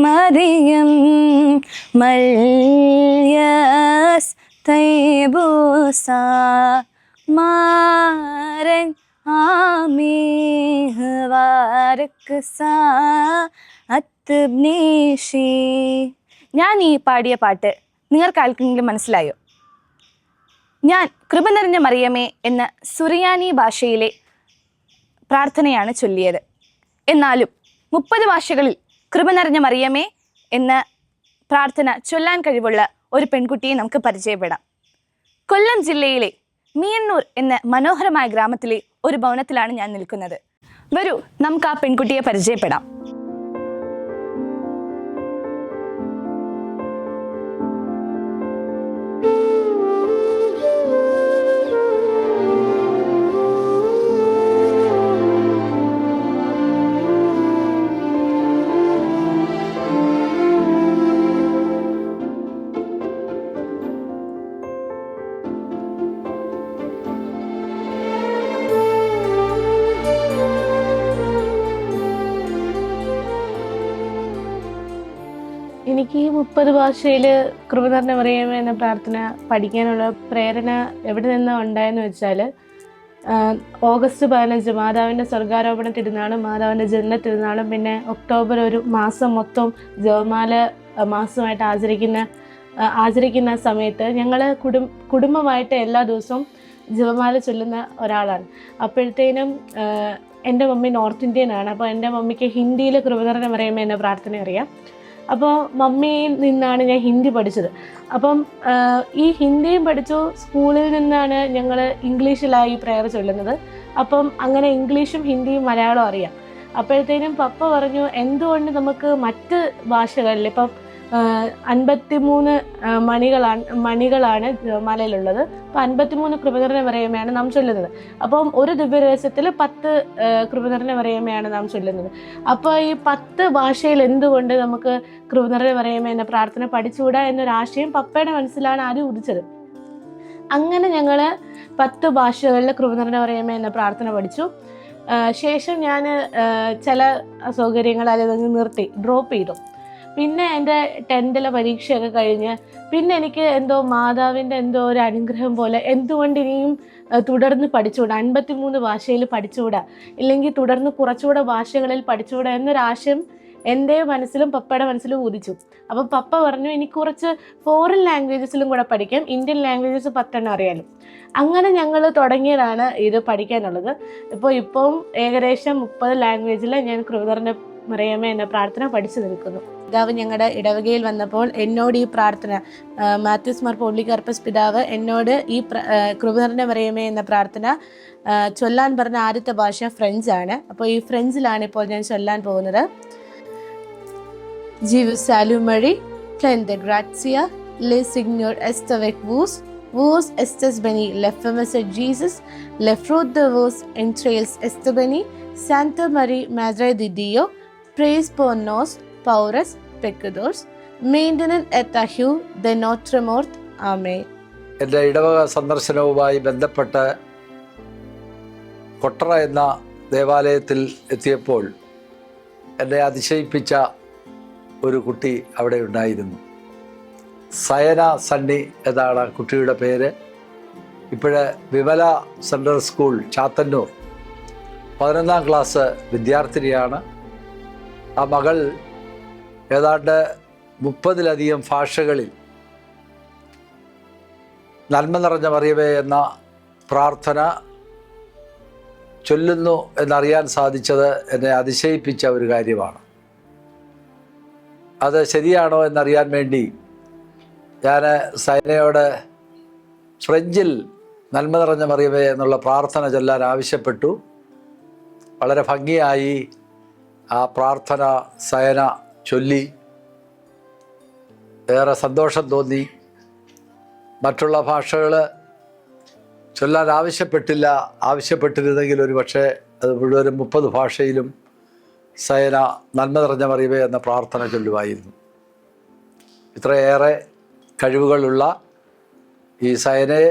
Mariam Malyas Taybusa Maren Amih Varksa Atbnishi. ഞാൻ ഈ പാടിയ പാട്ട് നിങ്ങൾക്ക് ആർക്കെങ്കിലും മനസ്സിലായോ? ഞാൻ കൃപ നിറഞ്ഞ മറിയമേ എന്ന സുറിയാനി ഭാഷയിലെ പ്രാർത്ഥനയാണ് ചൊല്ലിയത്. എന്നാലും 30 ഭാഷകളിൽ കൃപ നിറഞ്ഞ മറിയമേ എന്ന പ്രാർത്ഥന ചൊല്ലാൻ കഴിവുള്ള ഒരു പെൺകുട്ടിയെ നമുക്ക് പരിചയപ്പെടാം. കൊല്ലം ജില്ലയിലെ മീയന്നൂർ എന്ന മനോഹരമായ ഗ്രാമത്തിലെ ഒരു ഭവനത്തിലാണ് ഞാൻ നിൽക്കുന്നത്. വരൂ, നമുക്ക് ആ പെൺകുട്ടിയെ പരിചയപ്പെടാം. എനിക്ക് ഈ 30 ഭാഷയിൽ കൃപ നിറഞ്ഞ മറിയമേ എന്ന പ്രാർത്ഥന പഠിക്കാനുള്ള പ്രേരണ എവിടെ നിന്നാണ് ഉണ്ടായെന്ന് വെച്ചാൽ, ഓഗസ്റ്റ് 15 മാതാവിൻ്റെ സ്വർഗാരോപണ തിരുനാളും മാതാവിൻ്റെ ജനന തിരുനാളും പിന്നെ ഒക്ടോബർ ഒരു മാസം മൊത്തം ജപമാല മാസമായിട്ട് ആചരിക്കുന്ന സമയത്ത് ഞങ്ങൾ കുടുംബമായിട്ട് എല്ലാ ദിവസവും ജപമാല ചൊല്ലുന്ന ഒരാളാണ്. അപ്പോഴത്തേനും എൻ്റെ മമ്മി നോർത്ത് ഇന്ത്യനാണ്. അപ്പോൾ എൻ്റെ മമ്മിക്ക് ഹിന്ദിയിൽ കൃപ നിറഞ്ഞ മറിയമേ എന്ന പ്രാർത്ഥന അറിയാം. അപ്പോൾ മമ്മിയിൽ നിന്നാണ് ഞാൻ ഹിന്ദി പഠിച്ചത്. അപ്പം ഈ ഹിന്ദിയും പഠിച്ചു. സ്കൂളിൽ നിന്നാണ് ഞങ്ങൾ ഇംഗ്ലീഷിലായി പ്രയർ ചൊല്ലുന്നത്. അപ്പം അങ്ങനെ ഇംഗ്ലീഷും ഹിന്ദിയും മലയാളവും അറിയാം. അപ്പോഴത്തേനും പപ്പ പറഞ്ഞു, എന്തുകൊണ്ട് നമുക്ക് മറ്റ് ഭാഷകളിൽ ഇപ്പം 53 മണികളാണ് ജപമാലയിലുള്ളത്. അപ്പോൾ 53 കൃപ നിറഞ്ഞ മറിയമയാണ് നാം ചൊല്ലുന്നത്. അപ്പം ഒരു ദിവ്യരഹസ്യത്തിൽ 10 കൃപ നിറഞ്ഞ മറിയമയാണ് നാം ചൊല്ലുന്നത്. അപ്പോൾ ഈ 10 ഭാഷയിൽ എന്തുകൊണ്ട് നമുക്ക് കൃപ നിറഞ്ഞ മറിയമേ എന്ന പ്രാർത്ഥന പഠിച്ചുകൂടാ എന്നൊരാശയം പപ്പയുടെ മനസ്സിലാണ് ആദ്യം ഉദിച്ചത്. അങ്ങനെ ഞങ്ങൾ 10 ഭാഷകളിൽ കൃപ നിറഞ്ഞ മറിയമേ എന്ന പ്രാർത്ഥന പഠിച്ചു. ശേഷം ഞാൻ ചില അസൗകര്യങ്ങൾ അല്ലെങ്കിൽ ഡ്രോപ്പ് ചെയ്തു. പിന്നെ എൻ്റെ 10th പരീക്ഷയൊക്കെ കഴിഞ്ഞ് പിന്നെ എനിക്ക് എന്തോ മാതാവിൻ്റെ എന്തോ ഒരു അനുഗ്രഹം പോലെ എന്തുകൊണ്ട് ഇനിയും തുടർന്ന് പഠിച്ചുകൂടാ, 53 ഭാഷയിൽ പഠിച്ചുകൂടാ, ഇല്ലെങ്കിൽ തുടർന്ന് കുറച്ചുകൂടെ ഭാഷകളിൽ പഠിച്ചുകൂടാ എന്നൊരാശയം എൻ്റെ മനസ്സിലും പപ്പയുടെ മനസ്സിലും ഉദിച്ചു. അപ്പം പപ്പ പറഞ്ഞു, ഇനി കുറച്ച് ഫോറിൻ ലാംഗ്വേജസിലും കൂടെ പഠിക്കാം, ഇന്ത്യൻ ലാംഗ്വേജസ് 10 അറിയാലോ. അങ്ങനെ ഞങ്ങൾ തുടങ്ങിയതാണ് ഇത് പഠിക്കാനുള്ളത്. ഇപ്പം ഏകദേശം 30 ലാംഗ്വേജിൽ ഞാൻ കൃപ നിറഞ്ഞ മറിയമേ എന്ന പ്രാർത്ഥന പഠിച്ചു നിൽക്കുന്നു. പിതാവ് ഞങ്ങളുടെ ഇടവകയിൽ വന്നപ്പോൾ എന്നോട് ഈ പ്രാർത്ഥന, മാത്യൂസ് മാർ പോളികാർപ്പസ് പിതാവ് എന്നോട് ഈ കൃപ നിറഞ്ഞ മറിയമേ എന്ന പ്രാർത്ഥന ചൊല്ലാൻ പറഞ്ഞ ആദ്യത്തെ ഭാഷ ഫ്രഞ്ചാണ്. അപ്പോൾ ഈ ഫ്രഞ്ചിലാണ് ഇപ്പോൾ ഞാൻ ചൊല്ലാൻ പോകുന്നത്. ജീവസ് സാലു മറി പ്ലെൻ ദെ ഗ്രാറ്റ്സിയ le signor est avec vous, vos estes béni, le fameux Jesus, le fruit de vos entrailles est béni, Santa Marie Madre de Dio, praise pour nos pauvres pecadores, maintenant et à l'heure de notre mort. Amen. എൻ്റെ ഇടവക സന്ദർശനവുമായി ബന്ധപ്പെട്ട് കൊട്ടറ എന്ന ദേവാലയത്തിൽ എത്തിയപ്പോൾ എന്നെ അതിശയിപ്പിച്ച ഒരു കുട്ടി അവിടെ ഉണ്ടായിരുന്നു. സയന സണ്ണി എന്നാണ് കുട്ടിയുടെ പേര്. ഇപ്പോഴ് Vimala central school Chathannoor 11ാം class വിദ്യാർത്ഥിനിയാണ്. ആ മകൾ ഏതാണ്ട് 30ലധികം ഭാഷകളിൽ നന്മ നിറഞ്ഞ മറിയമേ എന്ന പ്രാർത്ഥന ചൊല്ലുന്നു എന്നറിയാൻ സാധിച്ചത് എന്നെ അതിശയിപ്പിച്ച ഒരു കാര്യമാണ്. അത് ശരിയാണോ എന്നറിയാൻ വേണ്ടി ഞാൻ സൈനയോട് ഫ്രഞ്ചിൽ നന്മ നിറഞ്ഞ മറിയമേ എന്നുള്ള പ്രാർത്ഥന ചൊല്ലാൻ ആവശ്യപ്പെട്ടു. വളരെ ഭംഗിയായി ആ പ്രാർത്ഥന സൈന ചൊല്ലി. ഏറെ സന്തോഷം തോന്നി. മറ്റുള്ള ഭാഷകൾ ചൊല്ലാൻ ആവശ്യപ്പെട്ടിരുന്നെങ്കിൽ ഒരു പക്ഷേ അത് മുഴുവനും 30 ഭാഷയിലും സൈന നന്മ നിറഞ്ഞ മറിയമേ എന്ന പ്രാർത്ഥന ചൊല്ലുമായിരുന്നു. ഇത്രയേറെ കഴിവുകളുള്ള ഈ സൈനയെ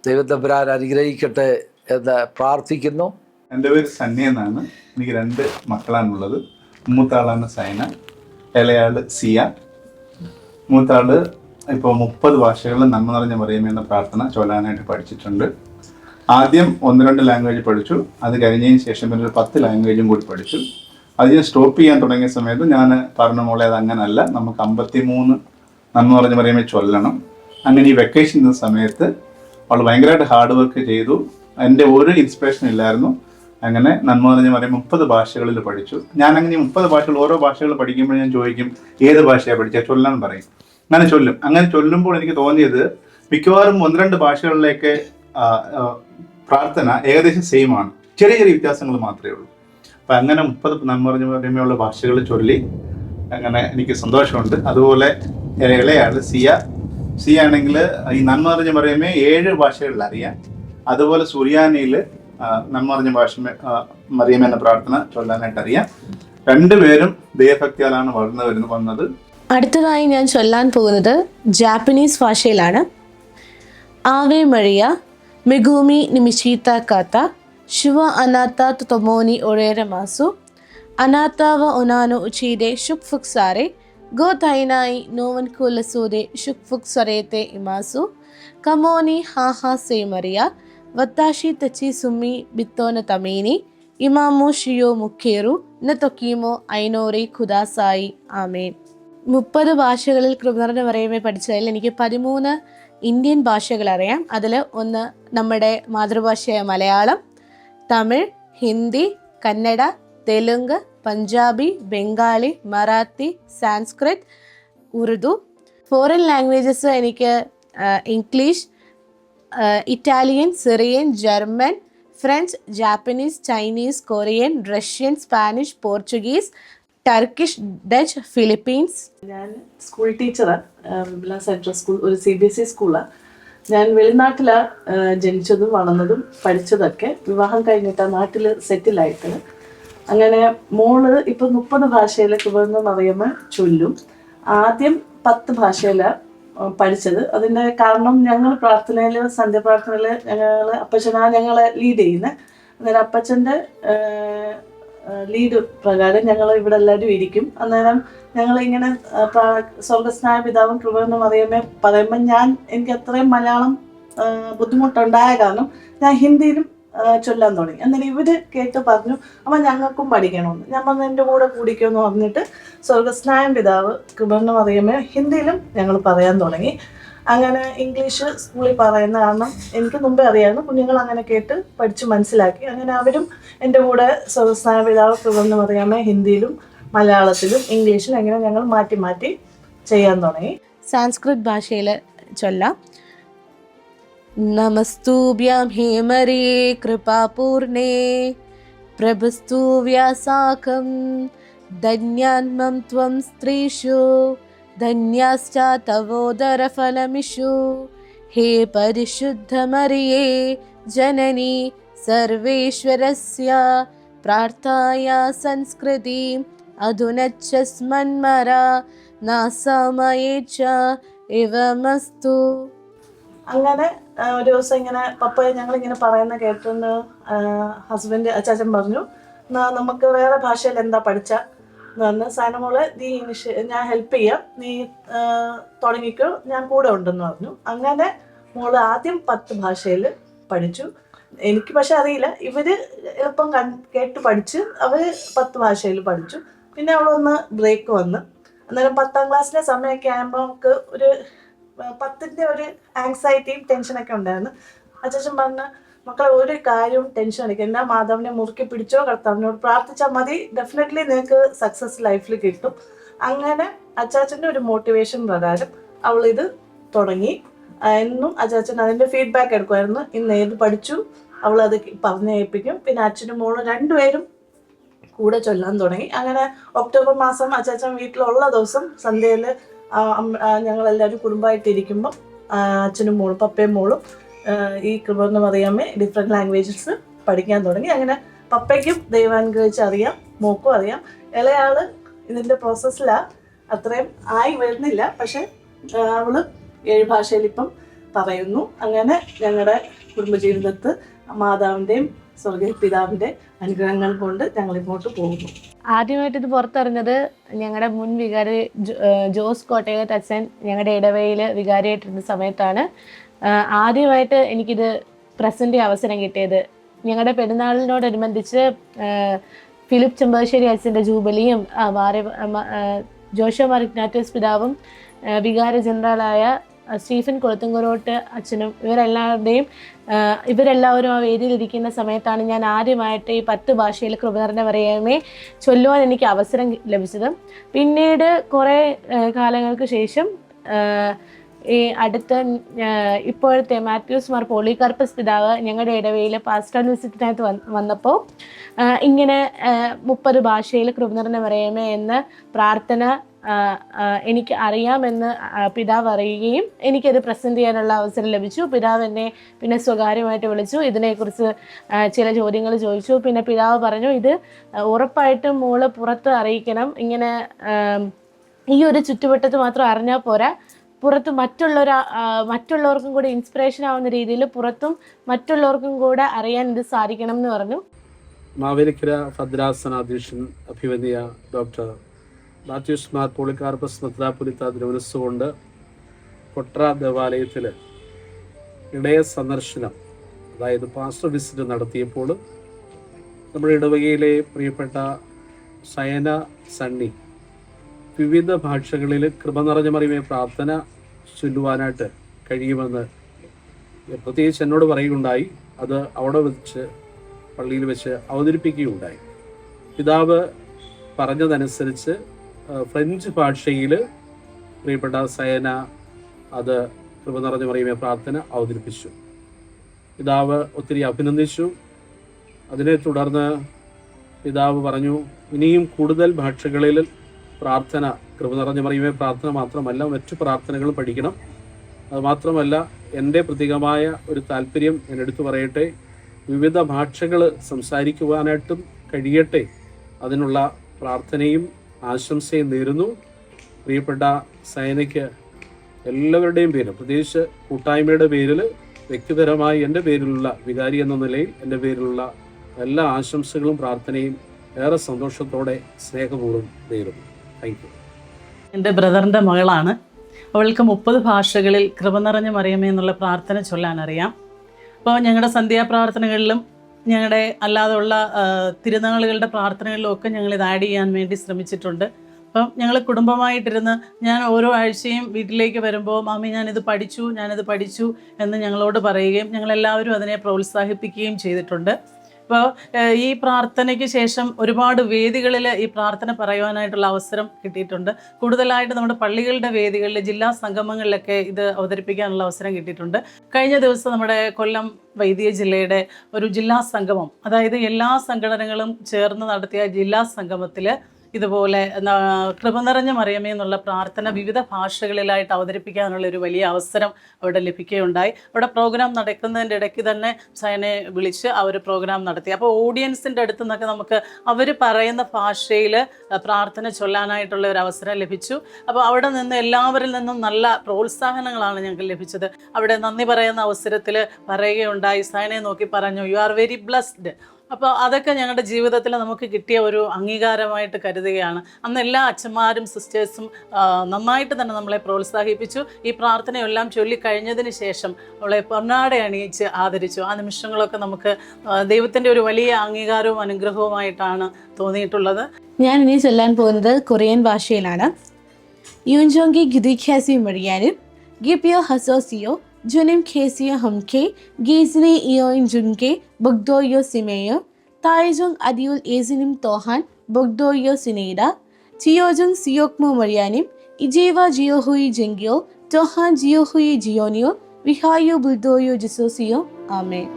ദൈവത്തമ്പുരാൻ അനുഗ്രഹിക്കട്ടെ എന്ന് പ്രാർത്ഥിക്കുന്നു. എൻ്റെ പേര് സന്നി എന്നാണ്. എനിക്ക് 2 മക്കളാണുള്ളത്. മൂത്ത ആളാണ് സൈന, ഇളയാള് സിയ. മൂത്ത ആള് ഇപ്പോൾ 30 ഭാഷകൾ നന്മ നിറഞ്ഞ മറിയമേ എന്ന പ്രാർത്ഥന ചൊല്ലാനായിട്ട് പഠിച്ചിട്ടുണ്ട്. ആദ്യം 1-2 ലാംഗ്വേജ് പഠിച്ചു. അത് കഴിഞ്ഞതിന് ശേഷം പിന്നെ ഒരു 10 ലാംഗ്വേജും കൂടി പഠിച്ചു. അത് ഞാൻ സ്റ്റോപ്പ് ചെയ്യാൻ തുടങ്ങിയ സമയത്ത് ഞാൻ പറഞ്ഞ മോളെ അത് അങ്ങനല്ല, നമുക്ക് 53 നന്മ നിറഞ്ഞ മറിയമേ ചൊല്ലണം. അങ്ങനെ ഈ വെക്കേഷൻ സമയത്ത് അവൾ ഭയങ്കരമായിട്ട് ഹാർഡ് വർക്ക് ചെയ്തു. എൻ്റെ ഒരു ഇൻസ്പിറേഷൻ ഇല്ലായിരുന്നു. അങ്ങനെ നന്മ നിറഞ്ഞ മറിയം 30 ഭാഷകളിൽ പഠിച്ചു. ഞാൻ അങ്ങനെ 30 ഭാഷകൾ, ഓരോ ഭാഷകൾ പഠിക്കുമ്പോൾ ഞാൻ ചോദിക്കും ഏത് ഭാഷയാണ് പഠിച്ചാൽ ചൊല്ലാൻ പറയും. അങ്ങനെ ചൊല്ലും. അങ്ങനെ ചൊല്ലുമ്പോൾ എനിക്ക് തോന്നിയത് മിക്കവാറും 1-2 ഭാഷകളിലേക്ക് പ്രാർത്ഥന ഏകദേശം സെയിം ആണ്, ചെറിയ ചെറിയ വ്യത്യാസങ്ങൾ മാത്രമേ ഉള്ളൂ. അപ്പം അങ്ങനെ 30 നന്മ നിറഞ്ഞ മറിയമേയുള്ള ഭാഷകൾ ചൊല്ലി അങ്ങനെ എനിക്ക് സന്തോഷമുണ്ട്. അതുപോലെ ഇളയാള് സിയ ആണെങ്കിൽ ഈ നന്മ നിറഞ്ഞ മറിയമേ 7 ഭാഷകളിൽ അറിയാം. അതുപോലെ സുറിയാനിയിൽ നന്മ നിറഞ്ഞ മറിയമേ എന്ന പ്രാർത്ഥന ചൊല്ലാനായിട്ട് അറിയാം. രണ്ടുപേരും ദൈവഭക്തിയാലാണ് വളർന്നു വന്നത്. അടുത്തതായി ഞാൻ ചൊല്ലാൻ പോകുന്നത് ജാപ്പനീസ് ഭാഷയിലാണ്. ആവേ മറിയ മെഗൂമി നിമിഷീത കാത്ത ശുവ അനാത്ത തൊമോനി ഒഴേര മാസു അനാത്താവ ഒനാനോ ഉച്ചീരെ ഷുക് ഫുക് സാരെ ഗോ തൈനായി നോവൻ കുലസൂരെ ഷുക് ഫുക് സ്വരേത്തെ ഇമാസു കമോനി ഹാ ഹാ സേ മറിയ വത്താഷി തച്ചി സുമ്മി ബിത്തോന തമീനി ഇമാമോ ഷിയോ മുഖേറു ന തൊക്കീമോ ഐനോറി ഖുദാസായി ആമേൻ. 30 ഭാഷകളിൽ കൃപനിറഞ്ഞ മറിയമേ പഠിച്ചതിൽ എനിക്ക് 13 ഇന്ത്യൻ ഭാഷകൾ അറിയാം. അതിൽ ഒന്ന് നമ്മുടെ മാതൃഭാഷയായ മലയാളം, തമിഴ്, ഹിന്ദി, കന്നഡ, തെലുങ്ക്, പഞ്ചാബി, ബംഗാളി, മറാത്തി, സാൻസ്ക്രിറ്റ്, ഉറുദു. ഫോറിൻ ലാംഗ്വേജസ് എനിക്ക് English, Italian, Syrian, German, French, Japanese, Chinese, Korean, Russian, Spanish, Portuguese, Turkish, Dutch, Philippines. ഞാൻ സ്കൂൾ ടീച്ചറാണ്. വിമല സെൻട്രൽ സ്കൂൾ ഒരു CBSE സ്കൂളാണ്. ഞാൻ വെളിനാട്ടിലാണ് ജനിച്ചതും വളർന്നതും പഠിച്ചതൊക്കെ. വിവാഹം കഴിഞ്ഞിട്ടാണ് നാട്ടിൽ സെറ്റിലായിട്ട്. അങ്ങനെ മോള് ഇപ്പം 30 ഭാഷയിൽ കൃപനിറഞ്ഞ മറിയമേ ചൊല്ലും. ആദ്യം 10 ഭാഷയിലാണ് പഠിച്ചത്. അതിൻ്റെ കാരണം ഞങ്ങൾ പ്രാർത്ഥനയിൽ, സന്ധ്യാപ്രാർത്ഥനയിൽ അപ്പച്ചനാണ് ഞങ്ങളെ ലീഡ് ചെയ്യുന്നത്. അന്നേരം അപ്പച്ചൻ്റെ ലീഡ് പ്രകാരം ഞങ്ങൾ ഇവിടെ എല്ലാവരും ഇരിക്കും. അന്നേരം ഞങ്ങളിങ്ങനെ സ്വർഗസ്നായ പിതാവും കൃപനിറഞ്ഞ മറിയമേ പറയുമ്പോൾ എനിക്ക് അത്രയും മലയാളം ബുദ്ധിമുട്ടുണ്ടായ കാരണം ഞാൻ ഹിന്ദിയിലും ചൊല്ലാൻ തുടങ്ങി. അന്നേരം ഇവർ കേട്ട് പറഞ്ഞു അപ്പം ഞങ്ങൾക്കും പഠിക്കണമെന്ന്. ഞാൻ പറഞ്ഞു എൻ്റെ കൂടെ കൂടിക്കുമെന്ന് പറഞ്ഞിട്ട് സ്വർഗസ്നായ പിതാവ് കൃപനിറഞ്ഞ മറിയമേ ഹിന്ദിയിലും ഞങ്ങൾ പറയാൻ തുടങ്ങി. അങ്ങനെ ഇംഗ്ലീഷ് സ്കൂളിൽ പറയുന്ന കാരണം എനിക്ക് മുമ്പേ അറിയാമായിരുന്നു. കുഞ്ഞുങ്ങൾ അങ്ങനെ കേട്ട് പഠിച്ച് മനസ്സിലാക്കി. അങ്ങനെ അവരും എൻ്റെ കൂടെ സ്വർഗസ്നായ പിതാവ് കൃപനിറഞ്ഞ മറിയമേ ഹിന്ദിയിലും മലയാളത്തിലും ഇംഗ്ലീഷിലും അങ്ങനെ ഞങ്ങൾ മാറ്റി മാറ്റി ചെയ്യാൻ തുടങ്ങി. സാൻസ്ക്രിറ്റ് ഭാഷയിൽ ചൊല്ലാം. നമസ്തുഭ്യാം ഹേ മറിയേ കൃപാപൂർണേ പ്രഭസ്തു വ്യാസാഖം ധന്യാത്മം ത്വം സ്ത്രീഷു ധന്യാശ്ച തവോദരഫലമിഷു ഹേ പരിശുദ്ധ മറിയേ ജനനി സർവേശ്വരസ്യ പ്രാർത്ഥായ സംസ്കൃതിം അധുനച്ഛസ്മന്മര നാസമയേച്ഛ ഇവമസ്തു. അങ്ങനെ ഒരു ദിവസം ഇങ്ങനെ പപ്പയെ ഞങ്ങളിങ്ങനെ പറയുന്ന കേട്ടെന്ന് ഹസ്ബൻഡ് അച്ചാച്ചൻ പറഞ്ഞു, നമുക്ക് വേറെ ഭാഷയിൽ എന്താ പഠിച്ച എന്ന് പറഞ്ഞ് സൈനമോളെ നീ ഞാൻ ഹെൽപ്പ് ചെയ്യാം, നീ തുടങ്ങിക്കോ, ഞാൻ കൂടെ ഉണ്ടെന്ന് പറഞ്ഞു. അങ്ങനെ മോള് ആദ്യം 10 ഭാഷയിൽ പഠിച്ചു. എനിക്ക് പക്ഷെ അറിയില്ല. ഇവർ എളുപ്പം കേട്ട് പഠിച്ച് അവർ 10 ഭാഷയിൽ പഠിച്ചു. പിന്നെ അവളൊന്ന് ബ്രേക്ക് വന്ന്. അന്നേരം 10ാം ക്ലാസ്സിലെ സമയമൊക്കെ ആകുമ്പോൾ നമുക്ക് ഒരു 10ൻ്റെ ഒരു ആങ്സൈറ്റിയും ടെൻഷനൊക്കെ ഉണ്ടായിരുന്നു. അച്ഛൻ പറഞ്ഞ മക്കളെ ഒരു കാര്യവും ടെൻഷൻ അടിക്കണ്ട, മാതാവിനെ മുറുക്കി പിടിച്ചോ, കർത്താവിനോട് പ്രാർത്ഥിച്ചാൽ മതി, ഡെഫിനറ്റ്ലി നിങ്ങൾക്ക് സക്സസ് ലൈഫിൽ കിട്ടും. അങ്ങനെ അച്ചാച്ചൻ്റെ ഒരു മോട്ടിവേഷൻ പ്രകാരം അവളിത് തുടങ്ങി. എന്നും അച്ചാച്ചൻ അതിൻ്റെ ഫീഡ്ബാക്ക് എടുക്കുമായിരുന്നു. ഇന്ന് ഏത് പഠിച്ചു അവളത് പറഞ്ഞു കേൾപ്പിക്കും. പിന്നെ അച്ഛനും മോളും രണ്ടുപേരും കൂടെ ചൊല്ലാൻ തുടങ്ങി. അങ്ങനെ ഒക്ടോബർ മാസം അച്ചാച്ചൻ വീട്ടിലുള്ള ദിവസം സന്ധ്യയിൽ ഞങ്ങളെല്ലാവരും കുടുംബമായിട്ടിരിക്കുമ്പം അച്ഛനും മോളും പപ്പയും മോളും ഈ കൃപനിറഞ്ഞ മറിയമേ ഡിഫറെൻറ്റ് ലാംഗ്വേജസ് പഠിക്കാൻ തുടങ്ങി. അങ്ങനെ പപ്പയ്ക്കും ദൈവാനുഗ്രഹിച്ച് അറിയാം, മോക്കും അറിയാം. ഇളയാള് ഇതിൻ്റെ പ്രോസസ്സിലാണ്, അത്രയും ആയി വരുന്നില്ല. പക്ഷെ അവള് 7 ഭാഷയിൽ ഇപ്പം പറയുന്നു. അങ്ങനെ ഞങ്ങളുടെ കുടുംബജീവിതത്തിൽ മാതാവിൻ്റെയും സ്വർഗീയ പിതാവിൻ്റെ അനുഗ്രഹങ്ങൾ കൊണ്ട് ഞങ്ങൾ ഇങ്ങോട്ട് പോകുന്നു. ആദ്യമായിട്ട് ഇത് പുറത്തറിഞ്ഞത് ഞങ്ങളുടെ മുൻ വികാരി ജോസ് കോട്ടയത്ത് അച്ഛൻ ഞങ്ങളുടെ ഇടവയിൽ വികാരിയായിട്ടിരുന്ന സമയത്താണ് ആദ്യമായിട്ട് എനിക്കിത് പ്രസന്റ് ചെയ്യാൻ അവസരം കിട്ടിയത്. ഞങ്ങളുടെ പെരുന്നാളിനോടനുബന്ധിച്ച് ഫിലിപ്പ് ചെമ്പാശ്ശേരി അച്ഛൻ്റെ ജൂബിലിയും ജോഷോ മാർ ഇഗ്നാറ്റിയസ് പിതാവും വികാരി ജനറലായ സ്റ്റീഫൻ കൊളുത്തുംകുറോട്ട് അച്ഛനും ഇവരെല്ലാവരും ആ വേദിയിലിരിക്കുന്ന സമയത്താണ് ഞാൻ ആദ്യമായിട്ട് ഈ 10 ഭാഷയിൽ കൃപ നിറഞ്ഞ മറിയമേ ചൊല്ലുവാൻ എനിക്ക് അവസരം ലഭിച്ചത്. പിന്നീട് കുറേ കാലങ്ങൾക്ക് ശേഷം ഈ അടുത്ത ഇപ്പോഴത്തെ മാത്യൂസ് മാർ പോളികാർപ്പസ് പിതാവ് ഞങ്ങളുടെ ഇടവയിൽ പാസ്റ്റർ വിസിറ്റിനായിട്ട് വന്നപ്പോൾ ഇങ്ങനെ 30 ഭാഷയിൽ കൃപ നിറഞ്ഞ മറിയമേ എന്ന പ്രാർത്ഥന എനിക്ക് അറിയാമെന്ന് പിതാവ് അറിയുകയും എനിക്കത് പ്രസൻറ്റ് ചെയ്യാനുള്ള അവസരം ലഭിച്ചു. പിതാവ് എന്നെ പിന്നെ സ്വകാര്യമായിട്ട് വിളിച്ചു, ഇതിനെക്കുറിച്ച് ചില ചോദ്യങ്ങൾ ചോദിച്ചു. പിന്നെ പിതാവ് പറഞ്ഞു, ഇത് ഉറപ്പായിട്ടും മോള് പുറത്ത് അറിയിക്കണം, ഇങ്ങനെ ഈ ഒരു ചുറ്റുവട്ടത്ത് മാത്രം അറിഞ്ഞാൽ പോരാ, പുറത്ത് മറ്റുള്ളവർക്കും കൂടെ ഇൻസ്പിറേഷൻ ആവുന്ന രീതിയിൽ പുറത്തും മറ്റുള്ളവർക്കും കൂടെ അറിയാൻ ഇത് സാധിക്കണം എന്ന് പറഞ്ഞു. മാവേലിക്കര ഭദ്രാസനാധ്യക്ഷൻ അഭിവന്യ ഡോക്ടർ മാത്യൂസ് മാർ പോളികാർപ്പസ് മെത്രാപ്പൊലീത്ത തിരുമനസ്സുകൊണ്ട് കൊട്ര ദേവാലയത്തിൽ ഇടയ സന്ദർശനം, അതായത് പാസ്റ്റർ വിസിറ്റ് നടത്തിയപ്പോൾ നമ്മുടെ ഇടവകയിലെ പ്രിയപ്പെട്ട സയന സണ്ണി വിവിധ ഭാഷകളിൽ കൃപ നിറഞ്ഞ മറിയമേ പ്രാർത്ഥന ചൊല്ലുവാനായിട്ട് കഴിയുമെന്ന് പ്രത്യേകിച്ച് എന്നോട് പറയുകയുണ്ടായി. അത് അവിടെ വെച്ച് പള്ളിയിൽ വെച്ച് അവതരിപ്പിക്കുകയുണ്ടായി. പിതാവ് പറഞ്ഞതനുസരിച്ച് ഫ്രഞ്ച് ഭാഷയിൽ പ്രിയപ്പെട്ട സയന അത് കൃപ നിറഞ്ഞ മറിയമേ പ്രാർത്ഥന അവതരിപ്പിച്ചു. പിതാവ് ഒത്തിരി അഭിനന്ദിച്ചു. അതിനെ തുടർന്ന് പിതാവ് പറഞ്ഞു, ഇനിയും കൂടുതൽ ഭാഷകളിൽ പ്രാർത്ഥന, കൃപ നിറഞ്ഞ മറിയമേ പ്രാർത്ഥന മാത്രമല്ല മറ്റു പ്രാർത്ഥനകൾ പഠിക്കണം. അതുമാത്രമല്ല എൻ്റെ പ്രത്യേകമായ ഒരു താല്പര്യം ഞാൻ എടുത്തു പറയട്ടെ, വിവിധ ഭാഷകൾ സംസാരിക്കുവാനായിട്ടും കഴിയട്ടെ. അതിനുള്ള പ്രാർത്ഥനയും ആശംസയും നേരുന്നു. പ്രിയപ്പെട്ട സൈനയ്ക്ക് എല്ലാവരുടെയും പേര്, പ്രത്യേകിച്ച് കൂട്ടായ്മയുടെ പേരിൽ, വ്യക്തിപരമായി എൻ്റെ പേരിലുള്ള വികാരി എന്ന നിലയിൽ എൻ്റെ പേരിലുള്ള എല്ലാ ആശംസകളും പ്രാർത്ഥനയും ഏറെ സന്തോഷത്തോടെ സ്നേഹപൂർവ്വം നേരുന്നു. Thank you. എൻ്റെ ബ്രദറിൻ്റെ മകളാണ്. അവൾക്ക് 30 ഭാഷകളിൽ കൃപ നിറഞ്ഞ മറിയമേ എന്നുള്ള പ്രാർത്ഥന ചൊല്ലാനറിയാം. അപ്പോൾ ഞങ്ങളുടെ സന്ധ്യാപ്രാർത്ഥനകളിലും ഞങ്ങളുടെ അല്ലാതെയുള്ള തിരുനാളുകളുടെ പ്രാർത്ഥനകളിലും ഒക്കെ ഞങ്ങളിത് ആഡ് ചെയ്യാൻ വേണ്ടി ശ്രമിച്ചിട്ടുണ്ട്. അപ്പം ഞങ്ങൾ കുടുംബമായിട്ടിരുന്ന് ഞാൻ ഓരോ ആഴ്ചയും വീട്ടിലേക്ക് വരുമ്പോൾ മാമി ഞാനിത് പഠിച്ചു എന്ന് ഞങ്ങളോട് പറയുകയും ഞങ്ങളെല്ലാവരും അതിനെ പ്രോത്സാഹിപ്പിക്കുകയും ചെയ്തിട്ടുണ്ട്. അപ്പോൾ ഈ പ്രാർത്ഥനയ്ക്ക് ശേഷം ഒരുപാട് വേദികളിൽ ഈ പ്രാർത്ഥന പറയുവാനായിട്ടുള്ള അവസരം കിട്ടിയിട്ടുണ്ട്. കൂടുതലായിട്ട് നമ്മുടെ പള്ളികളുടെ വേദികളിൽ, ജില്ലാ സംഗമങ്ങളിലൊക്കെ ഇത് അവതരിപ്പിക്കാനുള്ള അവസരം കിട്ടിയിട്ടുണ്ട്. കഴിഞ്ഞ ദിവസം നമ്മുടെ കൊല്ലം വൈദിക ജില്ലയുടെ ഒരു ജില്ലാ സംഗമം, അതായത് എല്ലാ സംഘടനകളും ചേർന്ന് നടത്തിയ ജില്ലാ സംഗമത്തിൽ ഇതുപോലെ കൃപ നിറഞ്ഞ മറിയമേ എന്നുള്ള പ്രാർത്ഥന വിവിധ ഭാഷകളിലായിട്ട് അവതരിപ്പിക്കാനുള്ള ഒരു വലിയ അവസരം അവിടെ ലഭിക്കുകയുണ്ടായി. അവിടെ പ്രോഗ്രാം നടക്കുന്നതിൻ്റെ ഇടയ്ക്ക് തന്നെ സൈനെ വിളിച്ച് അവർ പ്രോഗ്രാം നടത്തി. അപ്പോൾ ഓഡിയൻസിൻ്റെ അടുത്ത് നിന്നൊക്കെ നമുക്ക് അവർ പറയുന്ന ഭാഷയിൽ പ്രാർത്ഥന ചൊല്ലാനായിട്ടുള്ള ഒരു അവസരം ലഭിച്ചു. അപ്പോൾ അവിടെ നിന്ന് എല്ലാവരിൽ നിന്നും നല്ല പ്രോത്സാഹനങ്ങളാണ് ഞങ്ങൾക്ക് ലഭിച്ചത്. അവിടെ നന്ദി പറയുന്ന അവസരത്തിൽ പറയുകയുണ്ടായി, സൈനെ നോക്കി പറഞ്ഞു, യു ആർ വെരി ബ്ലെസ്ഡ്. അപ്പോൾ അതൊക്കെ ഞങ്ങളുടെ ജീവിതത്തിൽ നമുക്ക് കിട്ടിയ ഒരു അംഗീകാരമായിട്ട് കരുതുകയാണ്. അന്ന് എല്ലാ അച്ഛന്മാരും സിസ്റ്റേഴ്സും നന്നായിട്ട് തന്നെ നമ്മളെ പ്രോത്സാഹിപ്പിച്ചു. ഈ പ്രാർത്ഥനയെല്ലാം ചൊല്ലിക്കഴിഞ്ഞതിന് ശേഷം അവളെ പൊന്നാട അണിയിച്ച് ആദരിച്ചു. ആ നിമിഷങ്ങളൊക്കെ നമുക്ക് ദൈവത്തിൻ്റെ ഒരു വലിയ അംഗീകാരവും അനുഗ്രഹവുമായിട്ടാണ് തോന്നിയിട്ടുള്ളത്. ഞാൻ ഇനി ചൊല്ലാൻ പോകുന്നത് കൊറിയൻ ഭാഷയിലാണ്. യുൻജോങ്കി ഗിദിഖ്യാസി മറിയാനും ഗിപ്യോ ഹസോസിയോ Junim Kesio Humke, Gizne Eoin Junke, Bogdoyo Simeyo, Taijung Adiul Ezinim Tohan, Bogdoyo Sineda, Tiojung Siokmo Marianim, Ijeva Giohui Jengio, Tohan Giohui Gionio, Vihayo Buldoyo Jesosio. Amen.